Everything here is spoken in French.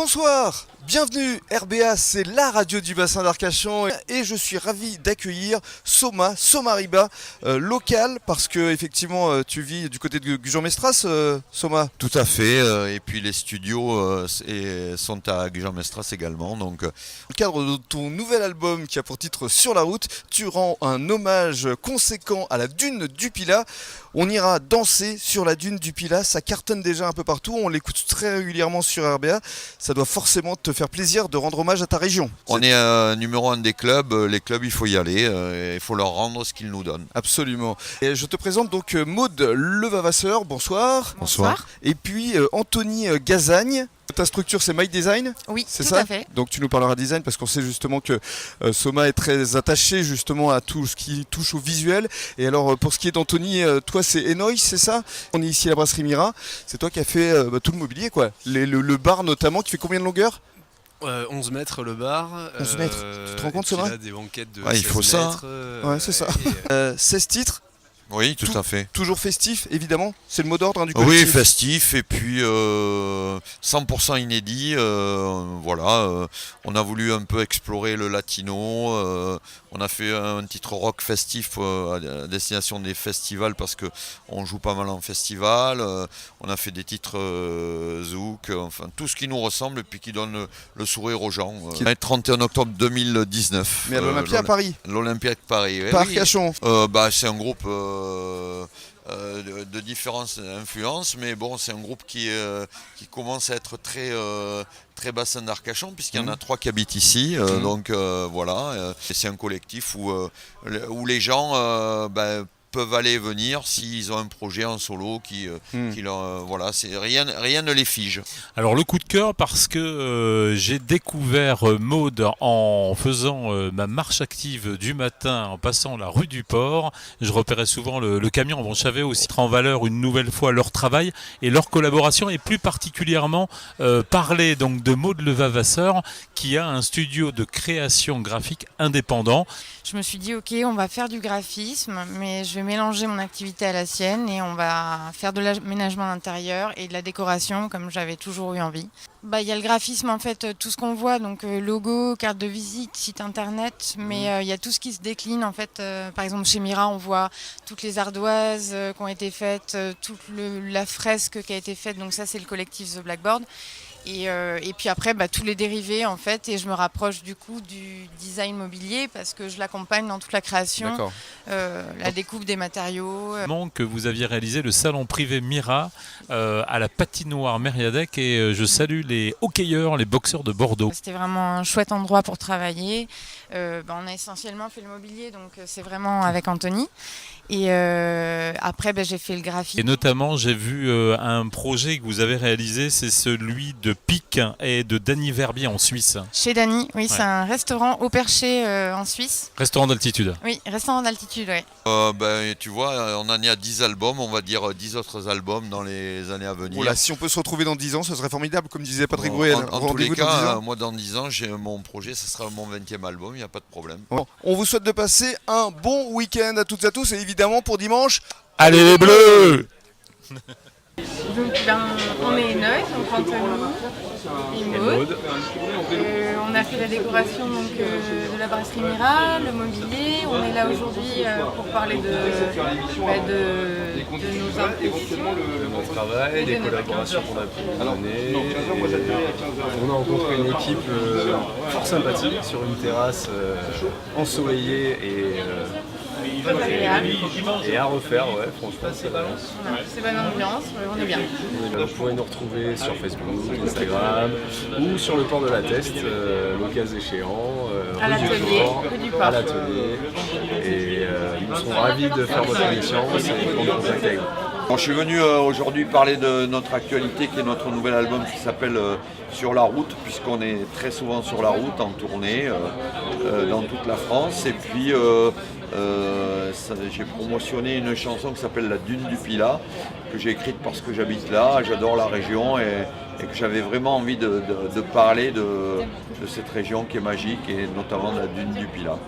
Bonsoir, bienvenue, RBA, c'est la radio du bassin d'Arcachon et je suis ravi d'accueillir Soma Riba, local, parce que effectivement tu vis du côté de Gujan-Mestras, Soma. Tout à fait, et puis les studios sont à Gujan-Mestras également. Donc, Dans le cadre de ton nouvel album qui a pour titre Sur la route, tu rends un hommage conséquent à la dune du Pilat. On ira danser sur la dune du Pilat, ça cartonne déjà un peu partout, on l'écoute très régulièrement sur RBA. Ça doit forcément te faire plaisir de rendre hommage à ta région. On est numéro 1 des clubs, les clubs il faut y aller, il faut leur rendre ce qu'ils nous donnent. Absolument. Et je te présente donc Maud Levavasseur, bonsoir. Bonsoir. Et puis Anthony Gazagne. Ta structure c'est My Design, Oui, c'est tout ça à fait. Donc tu nous parleras design parce qu'on sait justement que Soma est très attaché justement à tout ce qui touche au visuel. Et alors pour ce qui est d'Anthony, toi c'est Enoy, c'est ça? On est ici à la brasserie Mira, c'est toi qui as fait tout le mobilier quoi. Le bar notamment qui fait combien de longueur? 11 mètres le bar. 11 mètres, tu te rends compte, Soma? Il a des banquettes de Il faut 16 ça. mètres. Ouais c'est ça. 16 titres, Oui, tout à fait. toujours festif évidemment, c'est le mot d'ordre du Oui, collectif. festif et puis 100% inédit. On a voulu un peu explorer le latino. On a fait un titre rock festif à destination des festivals parce que on joue pas mal en festival. On a fait des titres zouk, enfin tout ce qui nous ressemble et puis qui donne le sourire aux gens. 31 octobre 2019. Mais à l'Olympia à Paris, L'Olympia de Paris. pas Oui. Arcachon. C'est un groupe de différentes influences, mais bon, c'est un groupe qui commence à être très bassin d'Arcachon, puisqu'il y en a 3 qui habitent ici. Et c'est un collectif où les gens peuvent aller et venir s'ils ont un projet en solo rien ne les fige. Alors le coup de cœur parce que j'ai découvert Maud en faisant ma marche active du matin en passant la rue du Port. Je repérais souvent le camion. Bon, je savais aussi mettre en valeur une nouvelle fois leur travail et leur collaboration et plus particulièrement parler donc de Maud Levavasseur qui a un studio de création graphique indépendant. Je me suis dit, ok, on va faire du graphisme, mais je vais mélanger mon activité à la sienne et on va faire de l'aménagement d'intérieur et de la décoration comme j'avais toujours eu envie. Il y a le graphisme, en fait, tout ce qu'on voit, donc logo, carte de visite, site internet, mais il y a tout ce qui se décline, en fait. Par exemple, chez Mira, on voit toutes les ardoises qui ont été faites, toute la fresque qui a été faite, donc ça, c'est le collectif The Blackboard. Et puis après, tous les dérivés en fait, et je me rapproche du coup du design mobilier parce que je l'accompagne dans toute la création, la découpe des matériaux. Que vous aviez réalisé le salon privé Mira à la patinoire Mériadec et je salue les hockeyeurs, les boxeurs de Bordeaux. C'était vraiment un chouette endroit pour travailler. On a essentiellement fait le mobilier, donc c'est vraiment avec Anthony. Et après, j'ai fait le graphique. Et notamment, j'ai vu un projet que vous avez réalisé, c'est celui de Pic et de Dany Verbier en Suisse. Chez Dany, oui, c'est un restaurant au Perché en Suisse. Restaurant d'altitude. Oui, restaurant d'altitude, oui. Tu vois, on en est à 10 albums, on va dire 10 autres albums dans les années à venir. Voilà, si on peut se retrouver dans 10 ans, ce serait formidable, comme disait Patrick Bruel. En tous les cas, moi dans 10 ans, j'ai mon projet, ce sera mon 20e album, il n'y a pas de problème. Bon, on vous souhaite de passer un bon week-end à toutes et à tous, et évidemment pour dimanche, Allez les Bleus! Donc on est Enoy, donc Anthony et Maud. On a fait la décoration de la brasserie Mira, le mobilier. On est là aujourd'hui pour parler de nos impressions, De mon travail, des collaborations qu'on a pu mener. On a rencontré une équipe fort sympathique sur une terrasse ensoleillée et agréable. et à refaire, ouais, franchement. C'est bonne ambiance, on est bien. Vous pouvez nous retrouver sur Facebook, Instagram ou sur le port de la Teste, le cas échéant, À rue du Port. à l'atelier. Et nous serons ravis de faire votre émission et prendre contact avec vous. Bon, je suis venu aujourd'hui parler de notre actualité qui est notre nouvel album qui s'appelle Sur la route, puisqu'on est très souvent sur la route en tournée dans toute la France. Et puis j'ai promotionné une chanson qui s'appelle La Dune du Pilat, que j'ai écrite parce que j'habite là, j'adore la région et que j'avais vraiment envie de parler de cette région qui est magique et notamment de la Dune du Pilat.